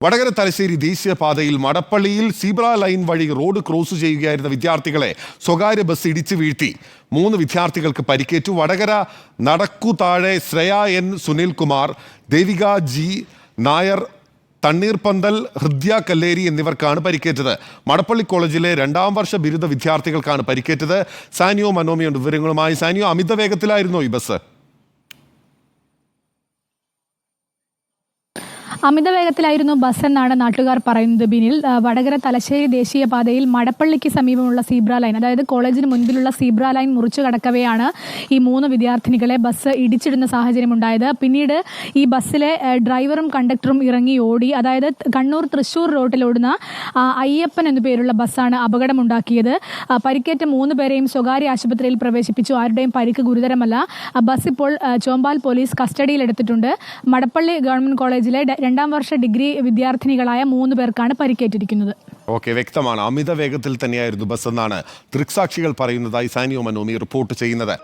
വടകര തലശ്ശേരി ദേശീയപാതയിൽ മടപ്പള്ളിയിൽ zebra line വഴി road cross ചെയ്യുകയായിരുന്ന വിദ്യാർത്ഥികളെ സ്വകാര്യ ബസ് ഇടിച്ചു വീഴ്ത്തി 3 വിദ്യാർത്ഥികൾക്ക് പരിക്കേറ്റു. വടകര നടക്കുതാഴെ ശ്രേയ എൻ സുനിൽകുമാർ, ദേവിക ജി നായർ, തണ്ണീർപന്തൽ ഹൃദ്യ കല്ലേരി എന്നിവർക്കാണ് പരിക്കേറ്റത്. മടപ്പള്ളി കോളേജിലെ 2ാം വർഷ ബിരുദ വിദ്യാർത്ഥികൾക്കാണ് പരിക്കേറ്റത്. സാനിയോ മനോമിയുണ്ട് വിവരങ്ങളുമായി. സാനിയോ, അമിത വേഗത്തിലായിരുന്നോ ഈ ബസ്? അമിത വേഗത്തിലായിരുന്നു ബസ് എന്നാണ് നാട്ടുകാർ പറയുന്നത്. ബിനിൽ, വടകര തലശ്ശേരി ദേശീയപാതയിൽ മടപ്പള്ളിക്ക് സമീപമുള്ള സീബ്ര ലൈൻ, അതായത് കോളേജിന് മുൻപിലുള്ള സീബ്ര ലൈൻ മുറിച്ചു കടക്കവെയാണ് ഈ 3 വിദ്യാർത്ഥിനികളെ ബസ് ഇടിച്ചിടുന്ന സാഹചര്യം ഉണ്ടായത്. പിന്നീട് ഈ ബസ്സിലെ ഡ്രൈവറും കണ്ടക്ടറും ഇറങ്ങി ഓടി. അതായത് കണ്ണൂർ തൃശ്ശൂർ റോഡിലോടുന്ന അയ്യപ്പൻ എന്നു പേരുള്ള ബസ്സാണ് അപകടമുണ്ടാക്കിയത്. പരിക്കേറ്റ 3 പേരെയും സ്വകാര്യ ആശുപത്രിയിൽ പ്രവേശിപ്പിച്ചു. ആരുടെയും പരിക്ക് ഗുരുതരമല്ല. ബസ് ഇപ്പോൾ ചോമ്പാൽ പോലീസ് കസ്റ്റഡിയിലെടുത്തിട്ടുണ്ട്. മടപ്പള്ളി ഗവൺമെന്റ് കോളേജിലെ 2ാം വർഷ ഡിഗ്രി വിദ്യാർത്ഥിനികളായ 3 പേർക്കാണ് പരിക്കേറ്റിരിക്കുന്നത്. ഓക്കെ, വ്യക്തമാണ്. അമിത വേഗത്തിൽ തന്നെയായിരുന്നു ബസ് എന്നാണ് ദൃക്സാക്ഷികൾ പറയുന്നതായി സാനിയോ മനോമി റിപ്പോർട്ട് ചെയ്യുന്നത്.